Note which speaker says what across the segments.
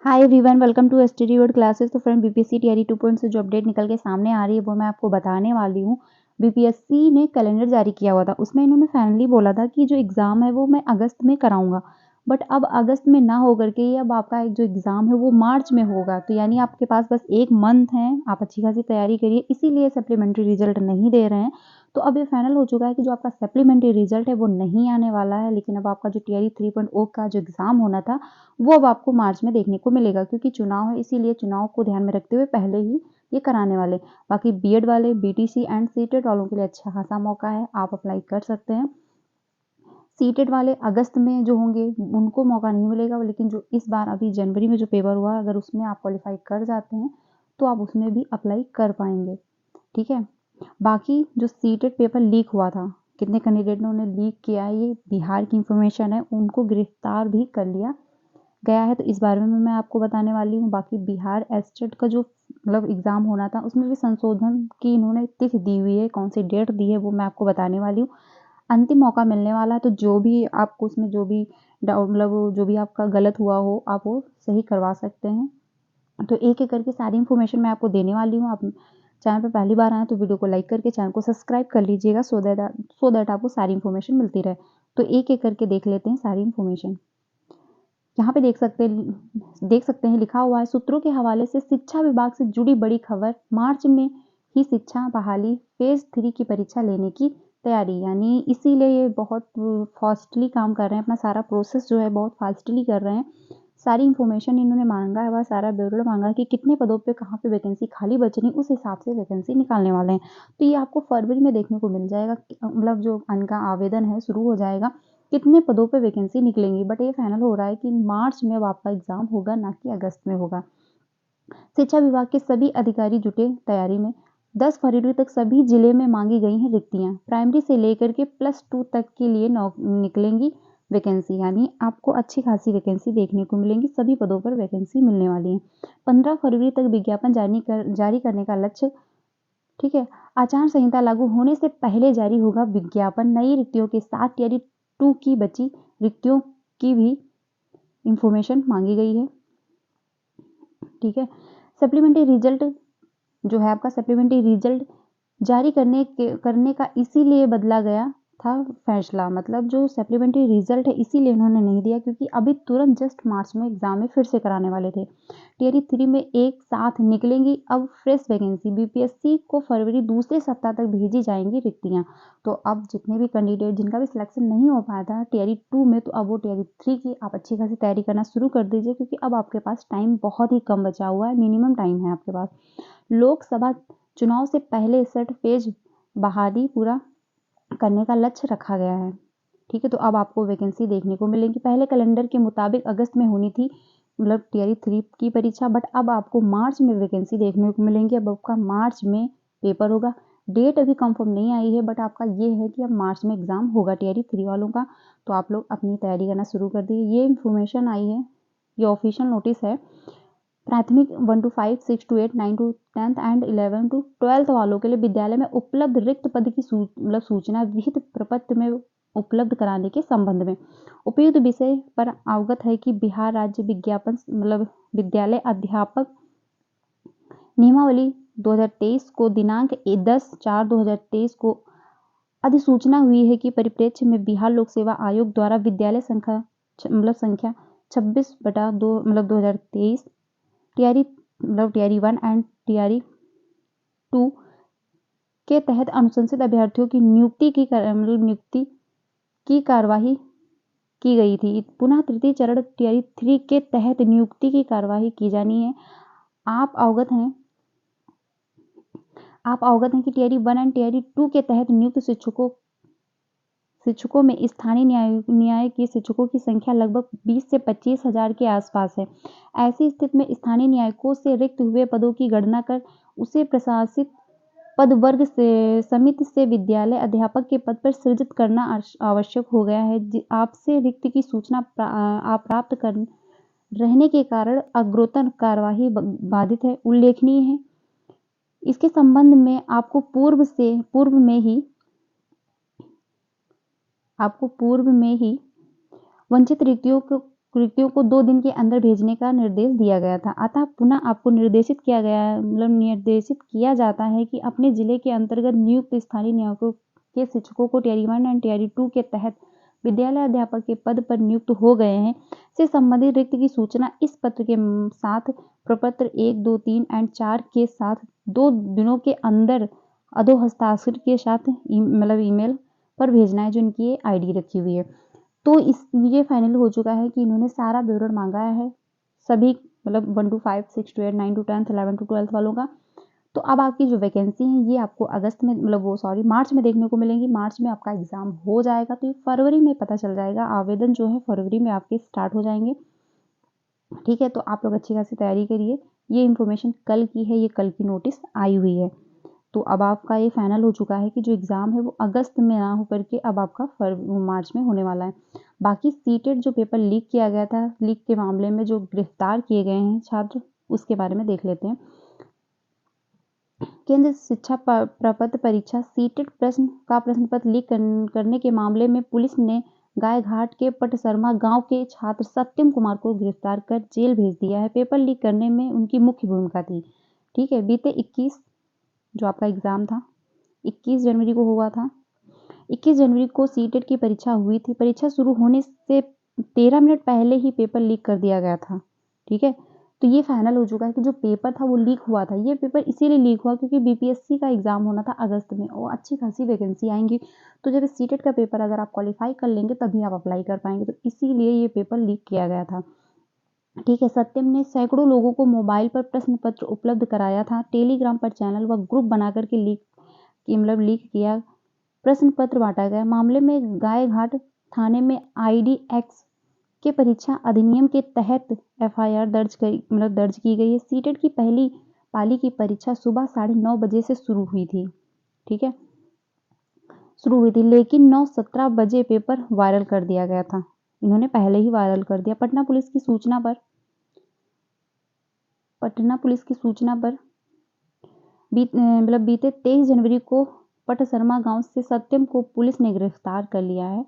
Speaker 1: Hi everyone, welcome to STD word classes. तो friend, BPSC TRE 2 से जो update निकल के सामने आ रही है वो मैं आपको बताने वाली हूँ। बीपीएससी ने कैलेंडर जारी किया हुआ था, उसमें इन्होंने फाइनली बोला था कि जो एग्ज़ाम है वो मैं अगस्त में कराऊंगा। बट अब अगस्त में ना हो करके ये अब आपका एक जो एग्ज़ाम है वो मार्च में होगा। तो यानी आपके पास बस 1 मंथ है, आप अच्छी खासी तैयारी करिए, इसीलिए सप्लीमेंट्री रिजल्ट नहीं दे रहे हैं। तो अब ये फाइनल हो चुका है कि जो आपका सप्लीमेंट्री रिजल्ट है वो नहीं आने वाला है, लेकिन अब आपका जो टीआरई 3.0 का जो एग्ज़ाम होना था वो अब आपको मार्च में देखने को मिलेगा, क्योंकि चुनाव है, इसीलिए चुनाव को ध्यान में रखते हुए पहले ही ये कराने वाले। बाकी बीएड वाले, बीटीसी एंड सीटेट वालों के लिए अच्छा खासा मौका है, आप अप्लाई कर सकते हैं। सीटेट वाले अगस्त में जो होंगे उनको मौका नहीं मिलेगा, लेकिन जो इस बार अभी जनवरी में जो पेपर हुआ, अगर उसमें आप क्वालिफाई कर जाते हैं तो आप उसमें भी अप्लाई कर पाएंगे। ठीक है। बाकी जो सीटेट पेपर लीक हुआ था, कितने कैंडिडेट ने उन्हें लीक किया है, ये बिहार की इंफॉर्मेशन है, उनको गिरफ्तार भी कर लिया गया है। तो इस बारे में मैं आपको बताने वाली हूँ। बाकी बिहार एस्टेट का जो एग्ज़ाम होना था उसमें भी संशोधन की इन्होंने तिथि दी हुई है, कौन सी डेट दी है वो मैं आपको बताने वाली हूँ। अंतिम मौका मिलने वाला है, तो जो भी आपको उसमें जो भी जो भी आपका गलत हुआ हो आप वो सही करवा सकते हैं। तो एक एक करके सारी इन्फॉर्मेशन मैं आपको देने वाली हूँ। आप चैनल पर पहली बार आए तो वीडियो को लाइक करके चैनल को सब्सक्राइब कर लीजिएगा, सो दैट आपको सारी इन्फॉर्मेशन मिलती रहे। तो एक एक करके देख लेते हैं सारी इन्फॉर्मेशन। यहाँ पे देख सकते हैं लिखा हुआ है, सूत्रों के हवाले से शिक्षा विभाग से जुड़ी बड़ी खबर, मार्च में ही शिक्षा बहाली फेज 3 की परीक्षा लेने की तैयारी। यानी इसीलिए ये बहुत फास्टली काम कर रहे हैं, अपना सारा प्रोसेस जो है बहुत फास्टली कर रहे हैं। सारी इन्फॉर्मेशन इन्होंने मांगा है, वह सारा ब्यौरा मांगा है कि कितने पदों पे कहाँ पे वैकेंसी खाली बच रही, उस हिसाब से वैकेंसी निकालने वाले हैं। तो ये आपको फरवरी में देखने को मिल जाएगा, जो इनका आवेदन है शुरू हो जाएगा, कितने पदों पे वैकेंसी निकलेंगी। बट ये फाइनल हो रहा है कि मार्च में अब आपका एग्जाम होगा, ना कि अगस्त में होगा। शिक्षा विभाग के सभी अधिकारी जुटे तैयारी में। 10 फरवरी तक सभी जिले में मांगी गई हैं रिक्तियां। प्राइमरी से लेकर के +2 तक के लिए निकलेंगी वैकेंसी, यानी आपको अच्छी खासी वैकेंसी देखने को मिलेंगी, सभी पदों पर वैकेंसी मिलने वाली है। 15 फरवरी तक विज्ञापन जारी करने का लक्ष्य। ठीक है। आचार संहिता लागू होने से पहले जारी होगा विज्ञापन। नई रिक्तियों के साथ टीआरई 2 की बची रिक्तियों की भी इंफॉर्मेशन मांगी गई है। ठीक है। सप्लीमेंट्री रिजल्ट जो है आपका, सप्लीमेंट्री रिजल्ट जारी करने का इसीलिए बदला गया था फैसला। मतलब जो सप्लीमेंट्री रिजल्ट है इसीलिए उन्होंने नहीं दिया, क्योंकि अभी तुरंत जस्ट मार्च में एग्जाम में फिर से कराने वाले थे। टीआरई 3 में एक साथ निकलेंगी अब फ्रेश वैकेंसी। बीपीएससी को फरवरी दूसरे सप्ताह तक भेजी जाएंगी रिक्तियां। तो अब जितने भी कैंडिडेट जिनका भी सिलेक्शन नहीं हो पाया था टीआरई 2 में, तो अब वो टीआरई 3 की आप अच्छी खासी तैयारी करना शुरू कर दीजिए, क्योंकि अब आपके पास टाइम बहुत ही कम बचा हुआ है, मिनिमम टाइम है आपके पास। लोकसभा चुनाव से पहले 60 फेज बहाली पूरा करने का लक्ष्य रखा गया है। ठीक है। तो अब आपको वैकेंसी देखने को मिलेगी। पहले कैलेंडर के मुताबिक अगस्त में होनी थी टीआरई 3 की परीक्षा, बट अब आपको मार्च में वैकेंसी देखने को मिलेंगी। अब आपका मार्च में पेपर होगा। डेट अभी कंफर्म नहीं आई है, बट आपका ये है कि अब मार्च में एग्जाम होगा टीआरई 3 वालों का। तो आप लोग अपनी तैयारी करना शुरू कर दिए। ये इन्फॉर्मेशन आई है, ये ऑफिशियल नोटिस है। प्राथमिक 1 to 5, 6 to 8, 9 to 10th and 11 to 12th वालों के लिए विद्यालय में उपलब्ध रिक्त पद की सूचना विहित प्रपत्र में उपलब्ध कराने के संबंध में उपयुक्त विषय पर अवगत है कि बिहार राज्य विज्ञापन विद्यालय अध्यापक नियमावली 2023 को दिनांक 10/4/2023 को अधिसूचना हुई है कि परिप्रेक्ष्य में बिहार लोक सेवा आयोग द्वारा विद्यालय संख्या 26/2 2023 टीआरई 1 एंड टीआरई 2 के तहत अनुशंसित अभ्यर्थियों की नियुक्ति की कार्यवाही की गई थी। पुनः तृतीय चरण टीआरई 3 के तहत नियुक्ति की कार्यवाही की जानी है। आप अवगत हैं कि टीआरई 1 एंड टीआरई 2 के तहत नियुक्त शिक्षकों में स्थानीय न्याय के शिक्षकों की संख्या लगभग 20 से 25 हजार के आसपास है। ऐसी स्थिति में स्थानीय न्यायिकों से रिक्त हुए पदों की गणना कर उसे प्रशासित पद वर्ग से समिति से विद्यालय अध्यापक के पद पर सृजित करना आवश्यक हो गया है। आपसे रिक्त की सूचना आप प्राप्त कर रहने के कारण अग्रोतन कार्यवाही बाधित है, उल्लेखनीय है। इसके संबंध में आपको पूर्व में ही वंचित रिक्तियों कृतियों को 2 दिन के अंदर भेजने का निर्देश दिया गया था। अतः पुनः आपको निर्देशित किया जाता है कि अपने जिले के अंतर्गत नियुक्त स्थानीय नियामकों के शिक्षकों को टियर 1 एंड टियर 2 के तहत विद्यालय अध्यापक के पद पर नियुक्त हो गए हैं से संबंधित रिक्त की सूचना इस पत्र के साथ प्रपत्र 1, 2, 3 एंड 4 के साथ 2 दिनों के अंदर अधो हस्ताक्षर के साथ ईमेल पर भेजना है, जो इनकी आईडी रखी हुई है। तो ये फाइनल हो चुका है कि इन्होंने सारा विवरण मांगा है सभी 1 to 5, 6 to 8, 9 to 10, 11 to 12 वालों का। तो अब आपकी जो वैकेंसी है ये आपको अगस्त में मार्च में देखने को मिलेंगी। मार्च में आपका एग्जाम हो जाएगा, तो ये फरवरी में पता चल जाएगा। आवेदन जो है फरवरी में आपके स्टार्ट हो जाएंगे। ठीक है, तो आप लोग अच्छी खासी तैयारी करिए। ये इन्फॉर्मेशन कल की है, ये कल की नोटिस आई हुई है। तो अब आपका ये फाइनल हो चुका है कि जो एग्ज़ाम है वो अगस्त में ना हो करके अब आपका मार्च में होने वाला है। बाकी सीटेट जो पेपर लीक किया गया था, लीक के मामले में जो गिरफ्तार किए गए हैं छात्र, उसके बारे में देख लेते हैं। केंद्र शिक्षा प्रपत्र परीक्षा सीटेट प्रश्न पत्र लीक करने के मामले में पुलिस ने गायघाट के पटसरमा गांव के छात्र सत्यम कुमार को गिरफ्तार कर जेल भेज दिया है। पेपर लीक करने में उनकी मुख्य भूमिका थी। ठीक है, बीते 21 जो आपका एग्ज़ाम था 21 जनवरी को हुआ था। 21 जनवरी को सीटेट की परीक्षा हुई थी। परीक्षा शुरू होने से 13 मिनट पहले ही पेपर लीक कर दिया गया था। ठीक है, तो ये फाइनल हो चुका है कि जो पेपर था वो लीक हुआ था। ये पेपर इसीलिए लीक हुआ क्योंकि बीपीएससी का एग्ज़ाम होना था अगस्त में और अच्छी खासी वैकेंसी आएंगी। तो जब सीटेट का पेपर अगर आप क्वालिफाई कर लेंगे तभी आप अप्लाई कर पाएंगे, तो इसीलिए ये पेपर लीक किया गया था। ठीक है, सत्यम ने सैकड़ों लोगों को मोबाइल पर प्रश्न पत्र उपलब्ध कराया था। टेलीग्राम पर चैनल व ग्रुप बनाकर के लीक किया प्रश्न पत्र बांटा गया। मामले में गायघाट थाने में IDX के परीक्षा अधिनियम के तहत FIR दर्ज की गई है। सीटेट की पहली पाली की परीक्षा सुबह 9:30 बजे से शुरू हुई थी। ठीक है, लेकिन 9:17 बजे पेपर वायरल कर दिया गया था। इन्होंने पहले ही वायरल कर दिया। पटना पुलिस की सूचना पर बीते 23 जनवरी को पटसरमा गांव से सत्यम को पुलिस ने गिरफ्तार कर लिया है।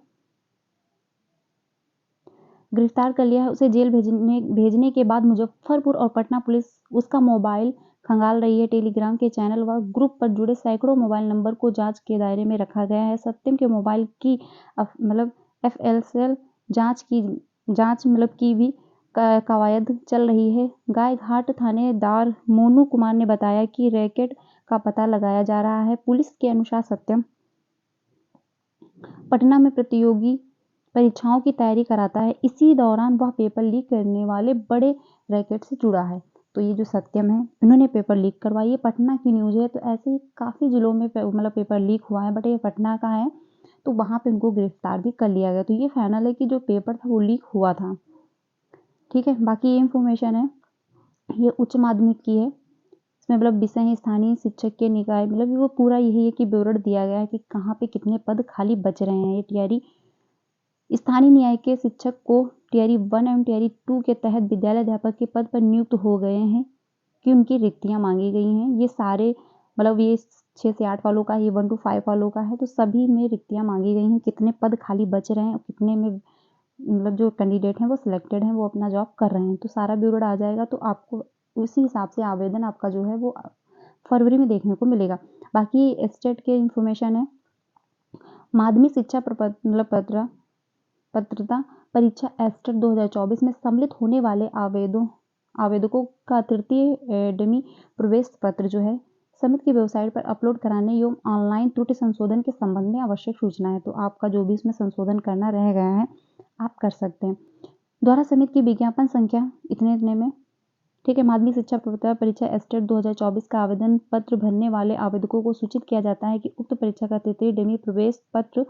Speaker 1: उसे जेल भेजने के बाद मुजफ्फरपुर और पटना पुलिस उसका मोबाइल खंगाल रही है। टेलीग्राम के चैनल व ग्रुप पर जुड़े सैकड़ों मोबाइल नंबर को जांच के दायरे में रखा गया है। सत्यम के मोबाइल की FLCL जांच की भी कवायद चल रही है। गायघाट थानेदार मोनू कुमार ने बताया कि रैकेट का पता लगाया जा रहा है। पुलिस के अनुसार सत्यम पटना में प्रतियोगी परीक्षाओं की तैयारी कराता है। इसी दौरान वह पेपर लीक करने वाले बड़े रैकेट से जुड़ा है। तो ये जो सत्यम है इन्होंने पेपर लीक करवाई। ये पटना की न्यूज़ है। तो ऐसे ही काफ़ी जिलों में पेपर लीक हुआ है, बट ये पटना का है, तो वहाँ पे उनको गिरफ्तार भी कर लिया गया। तो ये फाइनल है कि जो पेपर था वो लीक हुआ था। ठीक है, बाकी ये इंफॉर्मेशन है, ये उच्च माध्यमिक की है। इसमें विषय है स्थानीय शिक्षक के निकाय, वो पूरा यही है कि विवरण दिया गया है कि कहाँ पे कितने पद खाली बच रहे हैं। ये टीआरई स्थानीय न्याय के शिक्षक को टियर 1 एवं टियर 2 के तहत विद्यालय अध्यापक के पद पर नियुक्त हो गए हैं कि उनकी रिक्तियां मांगी गई हैं। ये सारे ये 6 से 8 वालों का, ये 1 to 5 वालों का है, तो सभी में रिक्तियां मांगी गई हैं। कितने पद खाली बच रहे हैं और कितने में जो कैंडिडेट हैं वो सिलेक्टेड हैं, वो अपना जॉब कर रहे हैं, तो सारा ब्यूरो आ जाएगा। तो आपको उसी हिसाब से आवेदन आपका जो है वो फरवरी में देखने को मिलेगा। बाकी स्टेट के इंफॉर्मेशन है, माध्यमिक शिक्षा पात्रता परीक्षा एस्टेट 2024 में सम्मिलित होने वाले आवेदकों का तृतीय डमी प्रवेश पत्र जो है समिति की वेबसाइट पर अपलोड कराने एवं ऑनलाइन त्रुटि संशोधन के संबंध में आवश्यक सूचना है। तो आपका जो भी इसमें संशोधन करना रह गया है आप कर सकते हैं। द्वारा समिति की विज्ञापन संख्या इतने में। ठीक है, माध्यमिक शिक्षा पात्रता परीक्षा एस्टेट 2024 का आवेदन पत्र भरने वाले आवेदकों को सूचित किया जाता है कि उक्त परीक्षा का तृतीय डमी प्रवेश पत्र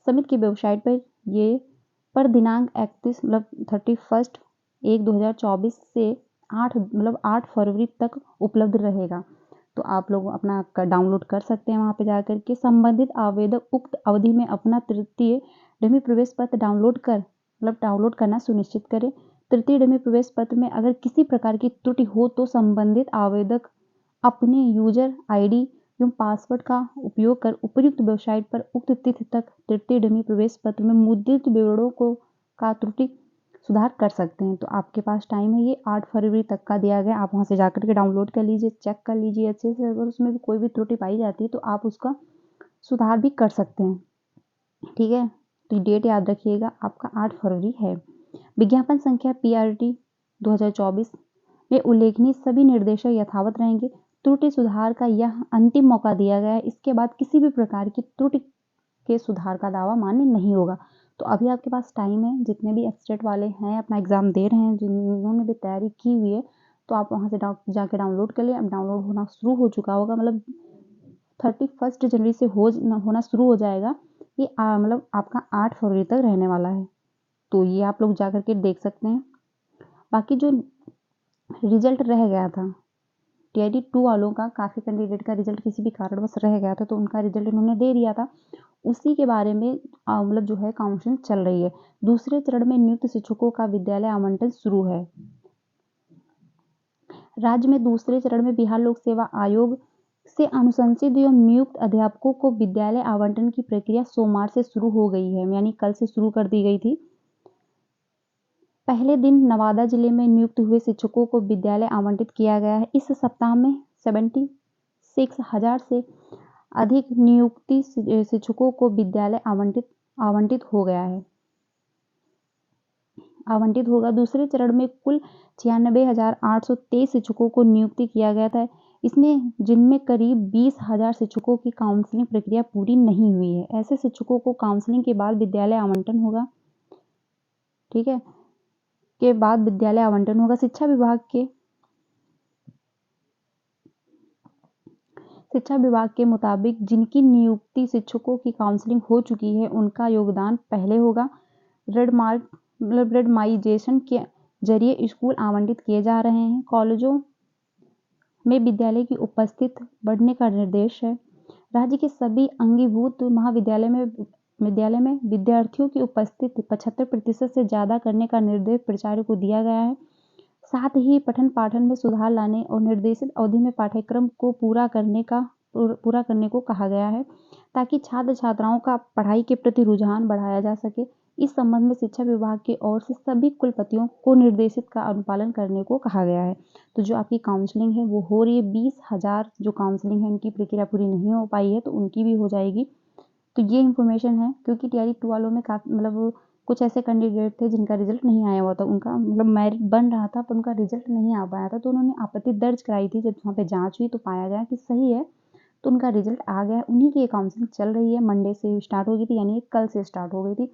Speaker 1: समिति की वेबसाइट पर दिनांक 31/1/2024 से 8 फरवरी तक उपलब्ध रहेगा। तो आप लोग अपना डाउनलोड कर सकते हैं। वहाँ पे जाकर के संबंधित आवेदक उक्त अवधि में अपना तृतीय डमी प्रवेश पत्र डाउनलोड करना सुनिश्चित करें। तृतीय डमी प्रवेश पत्र में अगर किसी प्रकार की त्रुटि हो तो संबंधित आवेदक अपने यूजर ID एवं पासवर्ड का उपयोग कर उपयुक्त वेबसाइट पर उक्त तिथि तक तृतीय डमी प्रवेश पत्र में मुद्रित विवरणों का त्रुटि सुधार कर सकते हैं। तो आपके पास टाइम है, ये 8 फरवरी तक का दिया गया। आप वहाँ से जाकर के डाउनलोड कर लीजिए, चेक कर लीजिए अच्छे से। अगर उसमें भी कोई भी त्रुटि पाई जाती है तो आप उसका सुधार भी कर सकते हैं, ठीक है। तो डेट याद रखिएगा, आपका 8 फरवरी है। विज्ञापन संख्या PRT 2024 में उल्लेखनीय सभी निर्देशक यथावत रहेंगे। त्रुटि सुधार का यह अंतिम मौका दिया गया है। इसके बाद किसी भी प्रकार की त्रुटि के सुधार का दावा मान्य नहीं होगा। तो अभी आपके पास टाइम है, जितने भी एस्टेट वाले हैं अपना एग्ज़ाम दे रहे हैं, जिन्होंने भी तैयारी की हुई है, तो आप वहाँ से जाके डाउनलोड कर लिए। अब डाउनलोड होना शुरू हो चुका होगा, मतलब 31 जनवरी से होना शुरू हो जाएगा। ये मतलब आपका 8 फरवरी तक रहने वाला है। तो ये आप लोग जा कर के देख सकते हैं। बाकी जो रिजल्ट रह गया था TIT 2 वालों का, काफ़ी कैंडिडेट का रिजल्ट किसी भी कारणवश रह गया था, तो उनका रिजल्ट इन्होंने दे दिया था। उसी के बारे में मतलब जो है काउंसलिंग चल रही है। दूसरे चरण में नियुक्त शिक्षकों का विद्यालय आवंटन शुरू है। राज्य में दूसरे चरण में बिहार लोक सेवा आयोग से अनुशंसित एवं नियुक्त अध्यापकों को विद्यालय आवंटन की प्रक्रिया सोमवार से शुरू हो गई है, यानी कल से शुरू कर दी गई थी। पहले दिन नवादा जिले में नियुक्त हुए शिक्षकों को विद्यालय आवंटित किया गया है। इस सप्ताह में 76,000 से अधिक नियुक्ति शिक्षकों को विद्यालय आवंटित होगा। दूसरे चरण में कुल 96,823 शिक्षकों को नियुक्ति किया गया था, जिनमें करीब 20,000 शिक्षकों की काउंसलिंग प्रक्रिया पूरी नहीं हुई है। ऐसे शिक्षकों को काउंसलिंग के बाद विद्यालय आवंटन होगा, ठीक है, के बाद विद्यालय आवंटन होगा। शिक्षा विभाग के मुताबिक जिनकी नियुक्ति शिक्षकों की काउंसलिंग हो चुकी है, उनका योगदान पहले होगा। रेंडमाइजेशन के जरिए स्कूल आवंटित किए जा रहे हैं। कॉलेजों में विद्यालय की उपस्थिति बढ़ने का निर्देश है। राज्य के सभी अंगीभूत महाविद्यालय में विद्यार्थियों की उपस्थिति 75% से ज़्यादा करने का निर्देश प्राचार्य को दिया गया है। साथ ही पठन पाठन में सुधार लाने और निर्देशित अवधि में पाठ्यक्रम को पूरा करने को कहा गया है, ताकि छात्र छात्राओं का पढ़ाई के प्रति रुझान बढ़ाया जा सके। इस संबंध में शिक्षा विभाग की ओर से सभी कुलपतियों को निर्देशित का अनुपालन करने को कहा गया है। तो जो आपकी काउंसलिंग है वो हो रही है। 20,000 जो काउंसलिंग है उनकी प्रक्रिया पूरी नहीं हो पाई है, तो उनकी भी हो जाएगी। तो ये इन्फॉर्मेशन है, क्योंकि TIT 2 वालों में काफ़ी मतलब कुछ ऐसे कैंडिडेट थे जिनका रिजल्ट नहीं आया हुआ था। उनका मतलब मेरिट बन रहा था पर उनका रिजल्ट नहीं आ पाया था, तो उन्होंने आपत्ति दर्ज कराई थी। जब वहाँ पे जांच हुई तो पाया गया कि सही है, तो उनका रिजल्ट आ गया। उन्हीं की काउंसलिंग चल रही है। मंडे से स्टार्ट हो गई थी, यानी कल से स्टार्ट हो गई थी।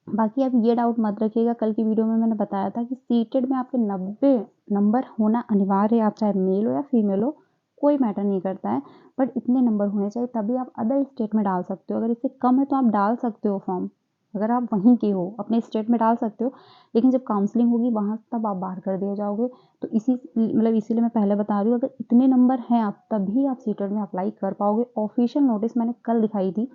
Speaker 1: बाकी आप ये डाउट मत रखिएगा, कल की वीडियो में मैंने बताया था कि सीटेड में आपके 90 नंबर होना अनिवार्य है। आप चाहे मेल हो या फीमेल हो, कोई मैटर नहीं करता है, बट इतने नंबर होने चाहिए, तभी आप अदर स्टेट में डाल सकते हो। अगर इससे कम है तो आप डाल सकते हो फॉर्म, अगर आप वहीं के हो अपने स्टेट में डाल सकते हो, लेकिन जब काउंसलिंग होगी वहाँ तब आप बाहर कर दिए जाओगे। तो इसीलिए मैं पहले बता रही हूँ, अगर इतने नंबर हैं आप तभी आप सीटेड में अप्लाई कर पाओगे। ऑफिशियल नोटिस मैंने कल दिखाई थी,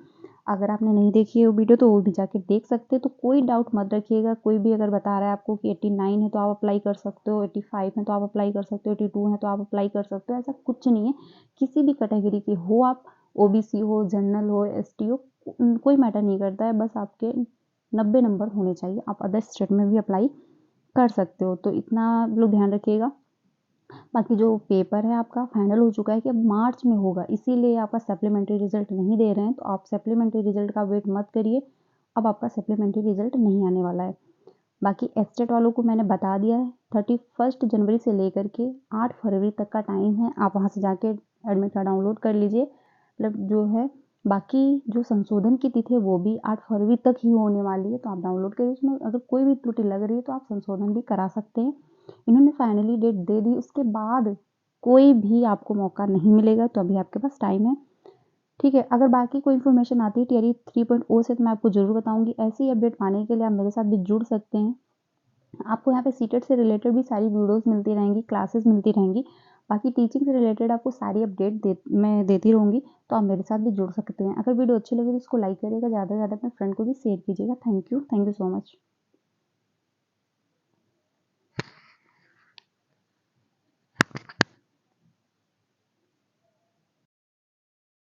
Speaker 1: अगर आपने नहीं देखी है वो वीडियो तो वो भी जाके देख सकते हैं। तो कोई डाउट मत रखिएगा। कोई भी अगर बता रहा है आपको कि 89 है तो आप अप्लाई कर सकते हो, 85 है तो आप अप्लाई कर सकते हो, 82 है तो आप अप्लाई कर सकते हो, ऐसा कुछ नहीं है। किसी भी कैटेगरी के हो आप, OBC हो, जनरल हो, ST हो, कोई मैटर नहीं करता है। बस आपके 90 नंबर होने चाहिए। आप अदर स्टेट में भी अप्लाई कर सकते हो, तो इतना लोग ध्यान रखिएगा। बाकी जो पेपर है आपका फाइनल हो चुका है कि अब मार्च में होगा, इसीलिए आपका सप्लीमेंट्री रिजल्ट नहीं दे रहे हैं। तो आप सप्लीमेंट्री रिजल्ट का वेट मत करिए, अब आपका सप्लीमेंट्री रिजल्ट नहीं आने वाला है। बाकी एस्टेट वालों को मैंने बता दिया है, 31 जनवरी से लेकर के 8 फरवरी तक का टाइम है। आप वहाँ से जाके एडमिट कार्ड डाउनलोड कर लीजिए। मतलब जो है बाकी जो संशोधन की तिथि है वो भी 8 फरवरी तक ही होने वाली है, तो आप डाउनलोड करिए। उसमें अगर कोई भी त्रुटि लग रही है तो आप संशोधन भी करा सकते हैं। इन्होंने फाइनली डेट दे दी, उसके बाद कोई भी आपको मौका नहीं मिलेगा, तो अभी आपके पास टाइम है, ठीक है। अगर बाकी कोई इन्फॉर्मेशन आती है TIT 3.0 से तो मैं आपको ज़रूर बताऊंगी। ऐसी ही अपडेट पाने के लिए आप मेरे साथ भी जुड़ सकते हैं। आपको यहाँ पे सीटेट से रिलेटेड भी सारी वीडियोस मिलती रहेंगी, क्लासेस मिलती रहेंगी। बाकी टीचिंग से रिलेटेड आपको सारी अपडेट मैं देती रहूँगी, तो आप मेरे साथ भी जुड़ सकते हैं। अगर वीडियो अच्छी लगे तो इसको लाइक करिएगा, ज़्यादा से ज़्यादा अपने फ्रेंड को भी शेयर कीजिएगा। Thank you so much.